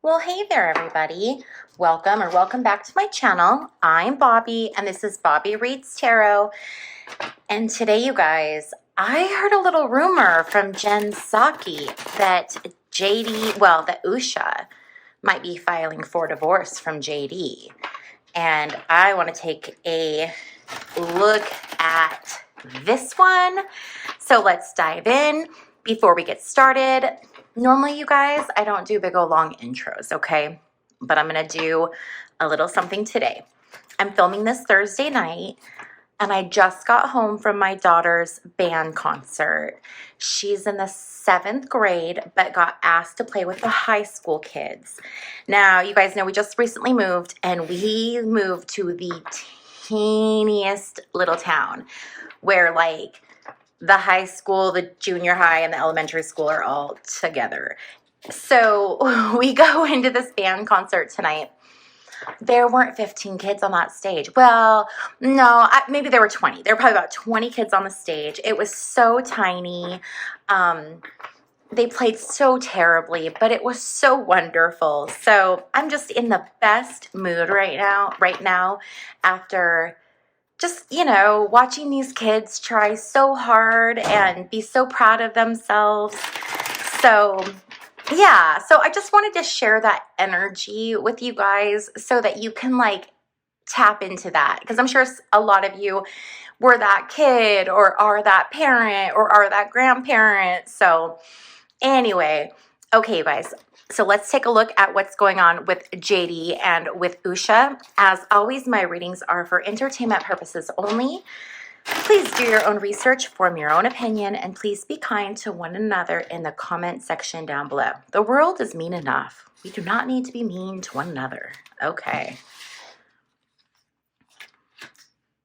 Well, hey there, everybody. Welcome back to my channel. I'm Bobbie, and this is Bobbie Reads Tarot. And today, you guys, I heard a little rumor from Jen Psaki that that Usha might be filing for divorce from JD. And I want to take a look at this one. So let's dive in. Before we get started, normally, you guys, I don't do big old long intros, okay? But I'm going to do a little something today. I'm filming this Thursday night, and I just got home from my daughter's band concert. She's in the 7th grade, but got asked to play with the high school kids. Now, you guys know we just recently moved, and we moved to the teeniest little town where, like, the high school, the junior high, and the elementary school are all together. So we go into this band concert tonight. There weren't 15 kids on that stage. Well, no, maybe there were 20. There were probably about 20 kids on the stage. It was so tiny. They played so terribly, but it was so wonderful. So I'm just in the best mood right now after just, watching these kids try so hard and be so proud of themselves. So, yeah, so I just wanted to share that energy with you guys so that you can, tap into that. Because I'm sure a lot of you were that kid or are that parent or are that grandparent. So, anyway, okay, you guys. So let's take a look at what's going on with JD and with Usha. As always, my readings are for entertainment purposes only. Please do your own research, form your own opinion, and please be kind to one another in the comment section down below. The world is mean enough. We do not need to be mean to one another. Okay.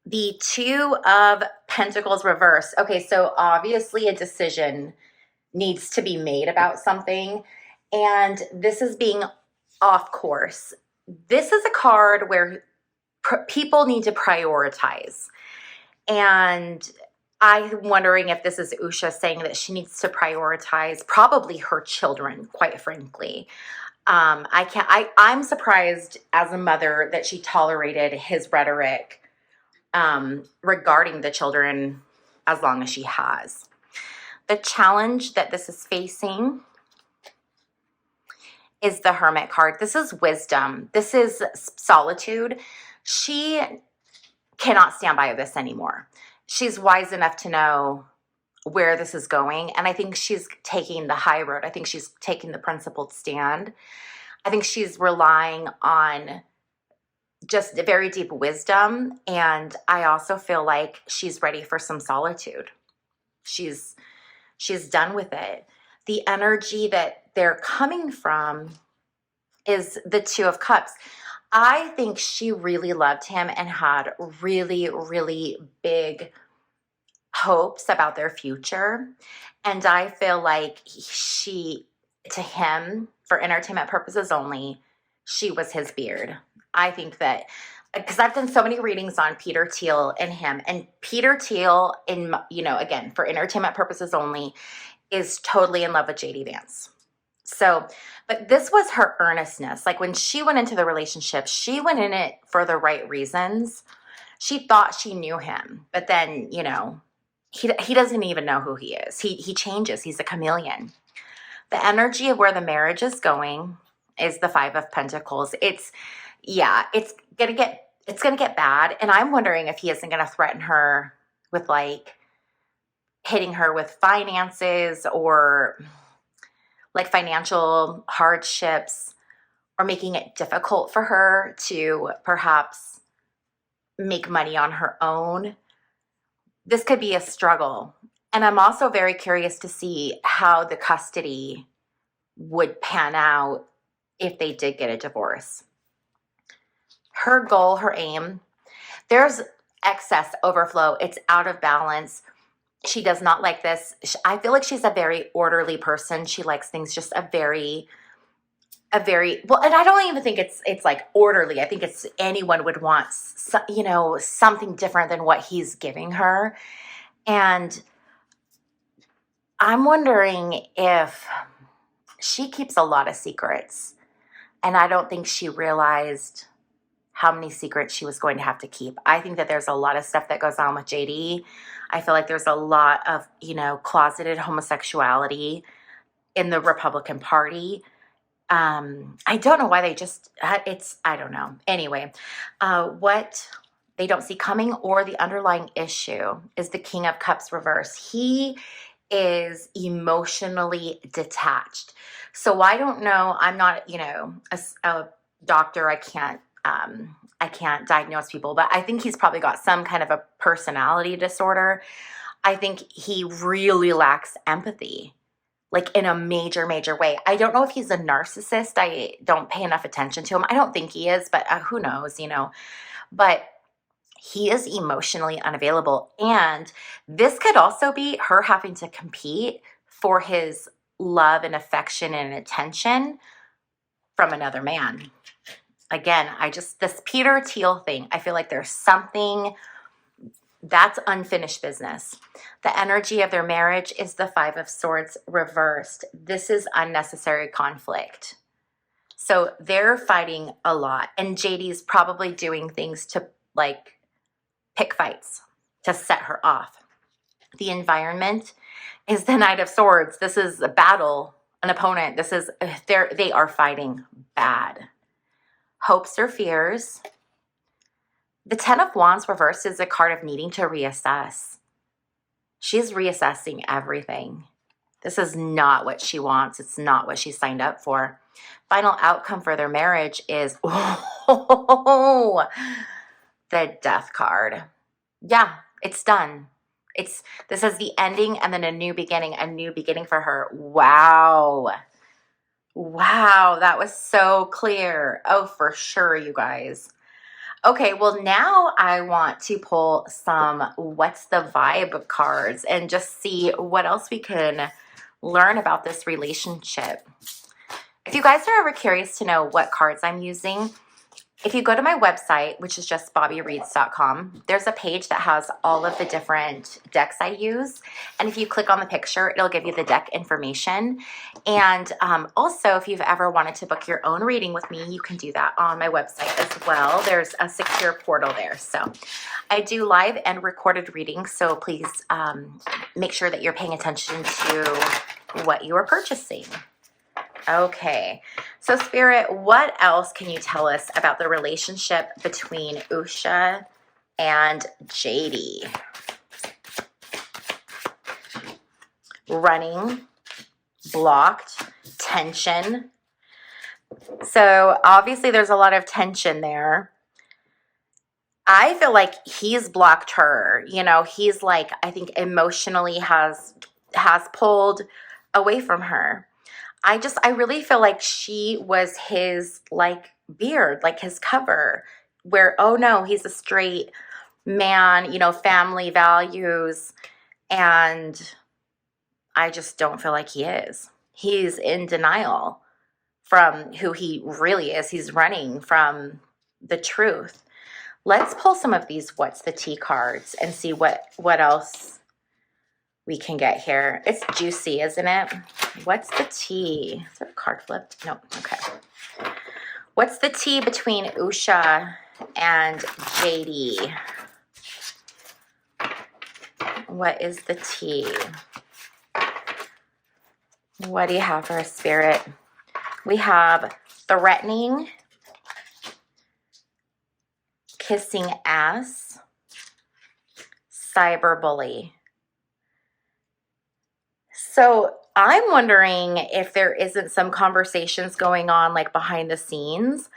The Two of Pentacles reverse. Okay, so obviously a decision needs to be made about something. And this is being off course. This is a card where people need to prioritize. And I'm wondering if this is Usha saying that she needs to prioritize probably her children, quite frankly. I'm surprised as a mother that she tolerated his rhetoric regarding the children as long as she has. The challenge that this is facing is the Hermit card. This is wisdom. This is solitude. She cannot stand by this anymore. She's wise enough to know where this is going, and I think she's taking the high road. I think she's taking the principled stand. I think she's relying on just very deep wisdom, and I also feel like she's ready for some solitude. She's done with it. The energy that they're coming from is the Two of Cups. I think she really loved him and had really, really big hopes about their future. And I feel like to him, for entertainment purposes only, she was his beard. I think that, because I've done so many readings on Peter Thiel and him, and Peter Thiel, again, for entertainment purposes only, is totally in love with JD Vance. So, but this was her earnestness. Like when she went into the relationship, she went in it for the right reasons. She thought she knew him, but then, he doesn't even know who he is. He changes. He's a chameleon. The energy of where the marriage is going is the Five of Pentacles. It's gonna get bad. And I'm wondering if he isn't gonna threaten her with hitting her with finances or financial hardships, or making it difficult for her to perhaps make money on her own. This could be a struggle. And I'm also very curious to see how the custody would pan out if they did get a divorce. Her goal, her aim, there's excess, overflow. It's out of balance. She does not like this. I feel like she's a very orderly person. She likes things just a very well, and I don't even think it's like orderly. I think it's anyone would want, something different than what he's giving her. And I'm wondering if she keeps a lot of secrets. And I don't think she realized how many secrets she was going to have to keep. I think that there's a lot of stuff that goes on with JD. I feel like there's a lot of, closeted homosexuality in the Republican Party. I don't know why I don't know. Anyway, what they don't see coming or the underlying issue is the King of Cups reverse. He is emotionally detached. So I don't know. I'm not, a doctor. I can't diagnose people, but I think he's probably got some kind of a personality disorder. I think he really lacks empathy, like in a major, major way. I don't know if he's a narcissist. I don't pay enough attention to him. I don't think he is, but who knows, But he is emotionally unavailable. And this could also be her having to compete for his love and affection and attention from another man. Again, this Peter Teal thing, I feel like there's something that's unfinished business. The energy of their marriage is the Five of Swords reversed. This is unnecessary conflict. So they're fighting a lot. And JD's probably doing things to pick fights to set her off. The environment is the Knight of Swords. This is a battle, an opponent. They are fighting bad. Hopes or fears. The Ten of Wands reversed is a card of needing to reassess. She's reassessing everything. This is not what she wants. It's not what she signed up for. Final outcome for their marriage is the Death card. Yeah, it's done. This is the ending and then a new beginning for her. Wow. Wow, that was so clear. Oh, for sure, you guys. Okay, well, now I want to pull some What's the Vibe cards and just see what else we can learn about this relationship. If you guys are ever curious to know what cards I'm using, if you go to my website, which is just bobbiereads.com, there's a page that has all of the different decks I use. And if you click on the picture, it'll give you the deck information. And also, if you've ever wanted to book your own reading with me, you can do that on my website as well. There's a secure portal there. So I do live and recorded readings. So please make sure that you're paying attention to what you are purchasing. Okay, so Spirit, what else can you tell us about the relationship between Usha and JD? Running, blocked, tension. So obviously there's a lot of tension there. I feel like he's blocked her. He's I think emotionally has pulled away from her. I really feel like she was his beard, his cover, where, oh no, he's a straight man, family values. And I just don't feel like he is. He's in denial from who he really is. He's running from the truth. Let's pull some of these What's the Tea cards and see what else we can get here. It's juicy, isn't it? What's the tea? Is there a card flipped? No. Okay. What's the tea between Usha and JD? What is the tea? What do you have for a Spirit? We have threatening, kissing ass, cyberbully. So I'm wondering if there isn't some conversations going on behind the scenes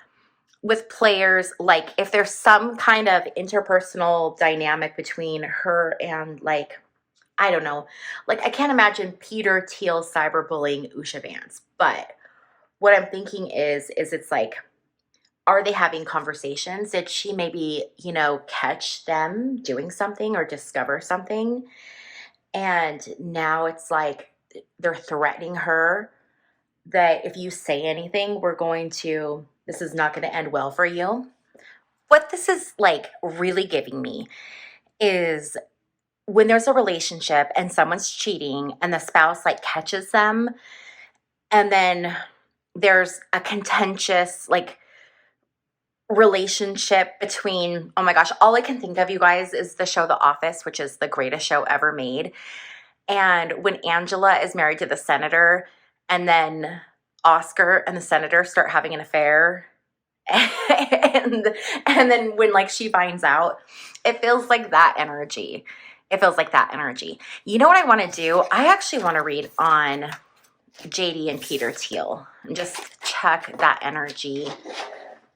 with players, if there's some kind of interpersonal dynamic between her and I don't know, I can't imagine Peter Teal cyberbullying Usha Vance, but what I'm thinking is it's are they having conversations? Did she maybe, catch them doing something or discover something? And now it's they're threatening her that if you say anything, this is not going to end well for you. What this is really giving me is when there's a relationship and someone's cheating and the spouse catches them and then there's a contentious, like, relationship between, oh my gosh, all I can think of, you guys, is the show The Office, which is the greatest show ever made. And when Angela is married to the senator, and then Oscar and the senator start having an affair, and then when, like, she finds out, it feels like that energy. It feels like that energy. You know what I want to do? I actually want to read on JD and Peter Thiel and just check that energy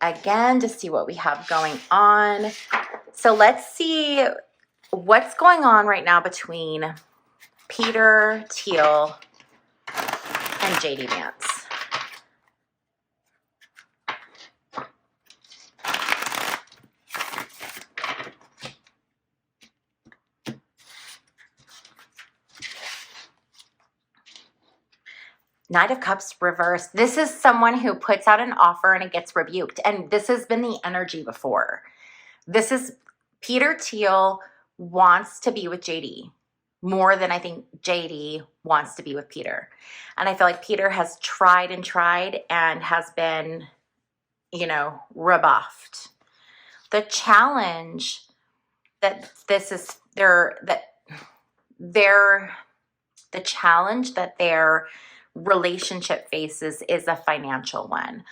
again to see what we have going on. So let's see what's going on right now between Peter Thiel and JD Vance. Knight of Cups reversed. This is someone who puts out an offer and it gets rebuked. And this has been the energy before. This is Peter Thiel wants to be with JD more than I think JD wants to be with Peter. And I feel like Peter has tried and has been, you know, rebuffed. The challenge that this is the challenge that their relationship faces is a financial one.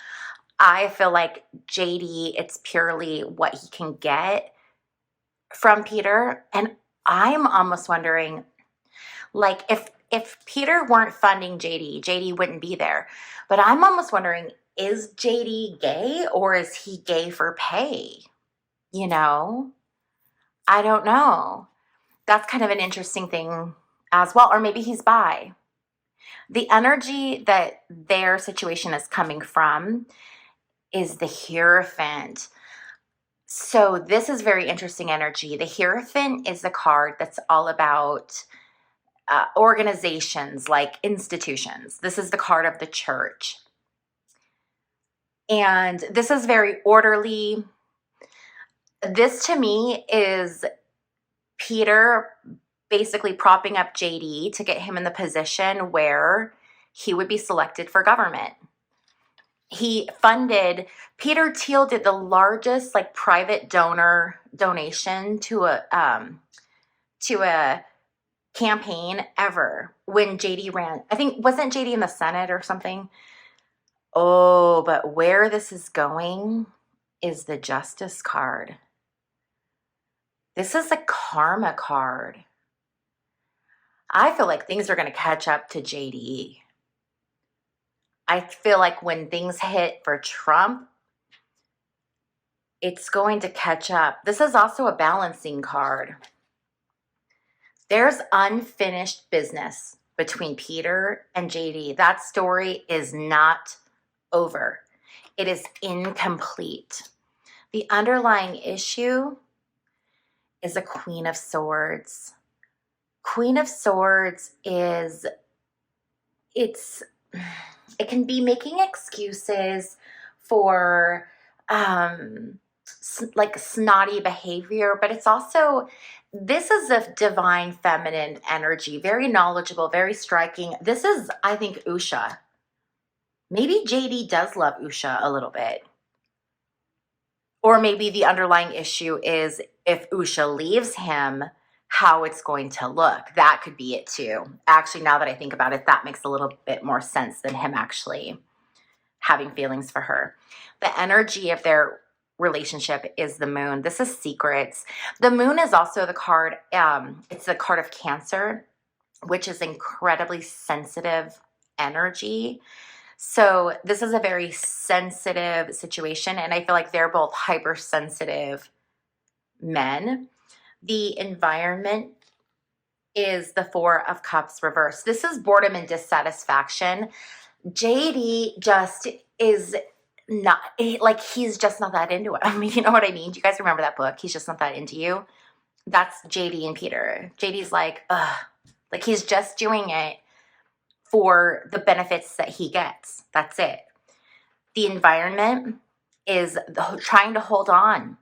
I feel like JD, it's purely what he can get from Peter. And I'm almost wondering, like, if Peter weren't funding JD wouldn't be there. But I'm almost wondering, is JD gay, or is he gay for pay? You know? I don't know. That's kind of an interesting thing as well. Or maybe he's bi. The energy that their situation is coming from is the Hierophant. So this is very interesting energy. The Hierophant is the card that's all about organizations, like institutions. This is the card of the church. And this is very orderly. This to me is Peter basically propping up JD to get him in the position where he would be selected for government. Peter Thiel did the largest, like, private donation to a campaign ever when JD ran. I think, wasn't JD in the Senate or something? Oh, but where this is going is the Justice card. This is a karma card. I feel like things are going to catch up to JD. I feel like when things hit for Trump, it's going to catch up. This is also a balancing card. There's unfinished business between Peter and JD. That story is not over. It is incomplete. The underlying issue is a Queen of Swords. Queen of Swords is, it can be making excuses for like snotty behavior, but it's also, this is a divine feminine energy, very knowledgeable, very striking. This is, I think, Usha. Maybe JD does love Usha a little bit. Or maybe the underlying issue is if Usha leaves him, how it's going to look. That could be it too. Actually, now that I think about it, that makes a little bit more sense than him actually having feelings for her. The energy of their relationship is the Moon. This is secrets. The Moon is also the card, it's the card of Cancer, which is incredibly sensitive energy. So this is a very sensitive situation, and I feel like they're both hypersensitive men. The environment is the Four of Cups reversed. This is boredom and dissatisfaction. JD just is not, like, he's just not that into it. I mean, you know what I mean? Do you guys remember that book? He's just not that into you. That's JD and Peter. JD's like, ugh. Like, he's just doing it for the benefits that he gets. That's it. The environment is trying to hold on.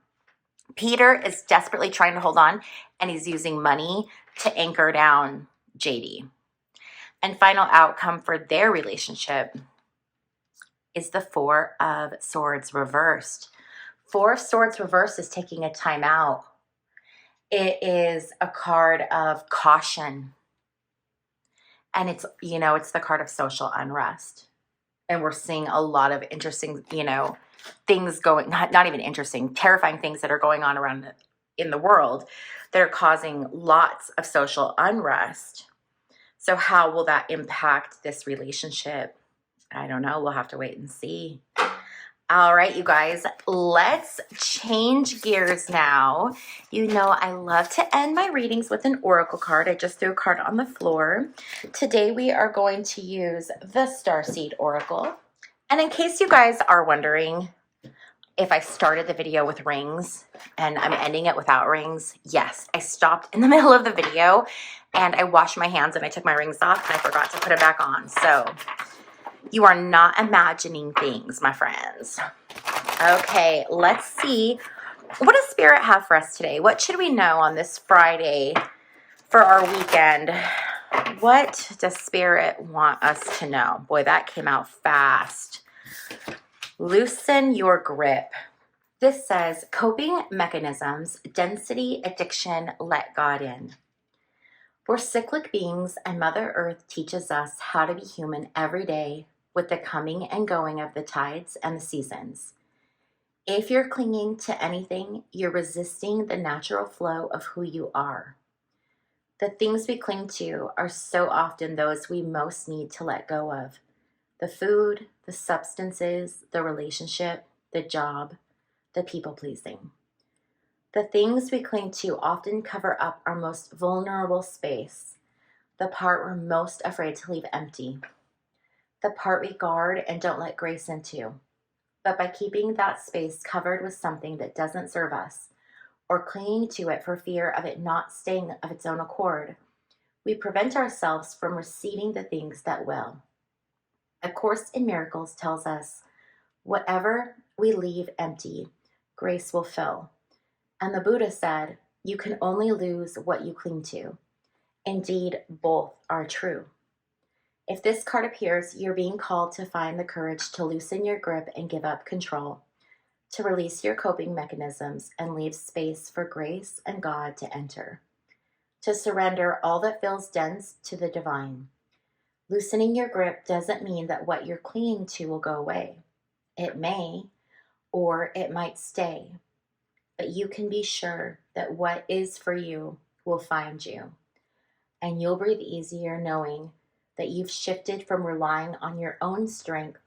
Peter is desperately trying to hold on, and he's using money to anchor down JD. And final outcome for their relationship is the Four of Swords reversed. Four of Swords reversed is taking a time out. It is a card of caution. And it's, it's the card of social unrest. And we're seeing a lot of interesting, things going, not even interesting, terrifying things that are going on around in the world that are causing lots of social unrest. So how will that impact this relationship? I don't know. We'll have to wait and see. All right, you guys, let's change gears now. You know, I love to end my readings with an oracle card. I just threw a card on the floor. Today, we are going to use the Starseed Oracle. And in case you guys are wondering if I started the video with rings and I'm ending it without rings, yes, I stopped in the middle of the video and I washed my hands and I took my rings off and I forgot to put them back on. So you are not imagining things, my friends. Okay, let's see. What does Spirit have for us today? What should we know on this Friday for our weekend? What does Spirit want us to know? Boy, that came out fast. Loosen your grip. This says, coping mechanisms, density, addiction, let God in. We're cyclic beings, and Mother Earth teaches us how to be human every day with the coming and going of the tides and the seasons. If you're clinging to anything, you're resisting the natural flow of who you are. The things we cling to are so often those we most need to let go of. The food, the substances, the relationship, the job, the people-pleasing. The things we cling to often cover up our most vulnerable space, the part we're most afraid to leave empty, the part we guard and don't let grace into. But by keeping that space covered with something that doesn't serve us, or clinging to it for fear of it not staying of its own accord, we prevent ourselves from receiving the things that will. A Course in Miracles tells us, whatever we leave empty, grace will fill. And the Buddha said, you can only lose what you cling to. Indeed, both are true. If this card appears, you're being called to find the courage to loosen your grip and give up control, to release your coping mechanisms and leave space for grace and God to enter, to surrender all that feels dense to the divine. Loosening your grip doesn't mean that what you're clinging to will go away. It may, or it might stay, but you can be sure that what is for you will find you, and you'll breathe easier knowing that you've shifted from relying on your own strength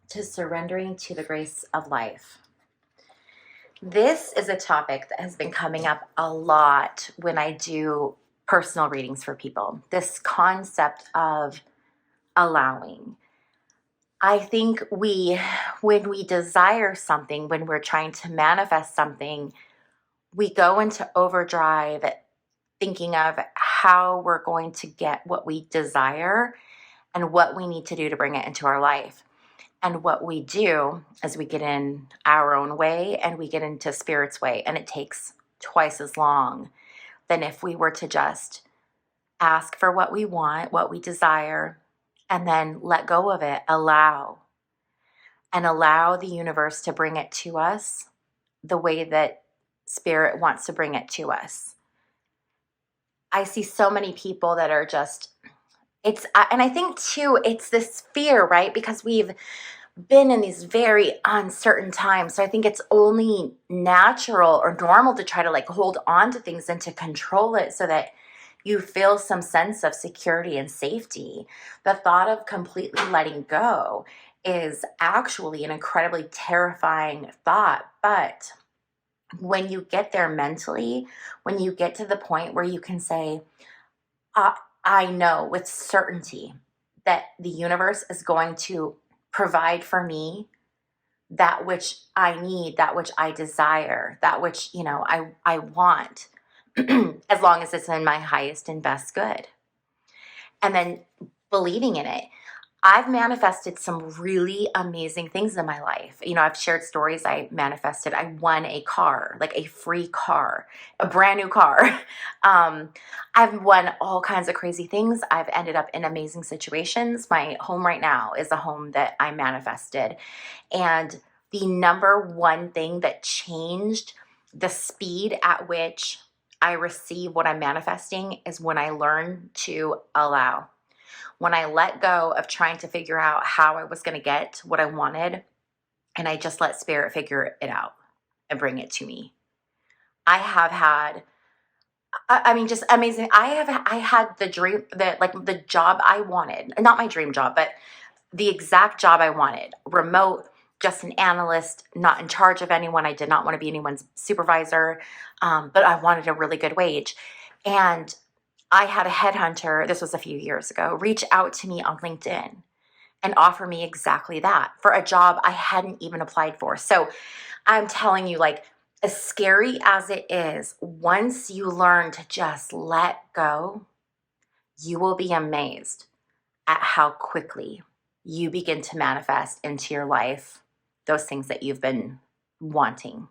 to surrendering to the grace of life. This is a topic that has been coming up a lot when I do personal readings for people. This concept of allowing. I think when we desire something, when we're trying to manifest something, we go into overdrive thinking of how we're going to get what we desire and what we need to do to bring it into our life. And what we do is we get in our own way and we get into Spirit's way, and it takes twice as long than if we were to just ask for what we want, what we desire, and then let go of it, allow the universe to bring it to us the way that Spirit wants to bring it to us. I see so many people that are just, and I think too, it's this fear, right? Because we've been in these very uncertain times. So I think it's only natural or normal to try to like hold on to things and to control it so that you feel some sense of security and safety. The thought of completely letting go is actually an incredibly terrifying thought. But when you get there mentally, when you get to the point where you can say, I know with certainty that the universe is going to provide for me that which I need, that which I desire, that which, I want, as long as it's in my highest and best good. And then believing in it. I've manifested some really amazing things in my life. You know, I've shared stories I manifested. I won a car, like a free car, a brand new car. I've won all kinds of crazy things. I've ended up in amazing situations. My home right now is a home that I manifested. And the number one thing that changed the speed at which I receive what I'm manifesting is when I learn to allow. When I let go of trying to figure out how I was going to get what I wanted, and I just let spirit figure it out and bring it to me. I have had, I mean, just amazing. I had the dream that, like, the job I wanted, not my dream job, but the exact job I wanted, remote, just an analyst, not in charge of anyone. I did not want to be anyone's supervisor, but I wanted a really good wage. And I had a headhunter, this was a few years ago, reach out to me on LinkedIn and offer me exactly that for a job I hadn't even applied for. So I'm telling you, like, as scary as it is, once you learn to just let go, you will be amazed at how quickly you begin to manifest into your life those things that you've been wanting.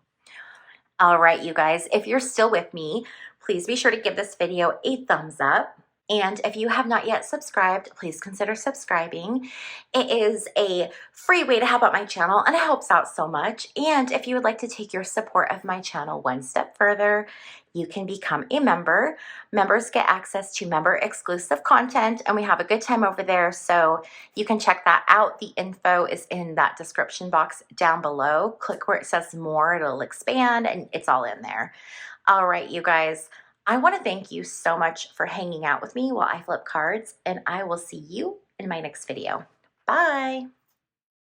All right, you guys, if you're still with me, please be sure to give this video a thumbs up. And if you have not yet subscribed, please consider subscribing. It is a free way to help out my channel and it helps out so much. And if you would like to take your support of my channel one step further, you can become a member. Members get access to member exclusive content and we have a good time over there. So you can check that out. The info is in that description box down below. Click where it says more, it'll expand and it's all in there. All right, you guys. I want to thank you so much for hanging out with me while I flip cards, and I will see you in my next video. Bye.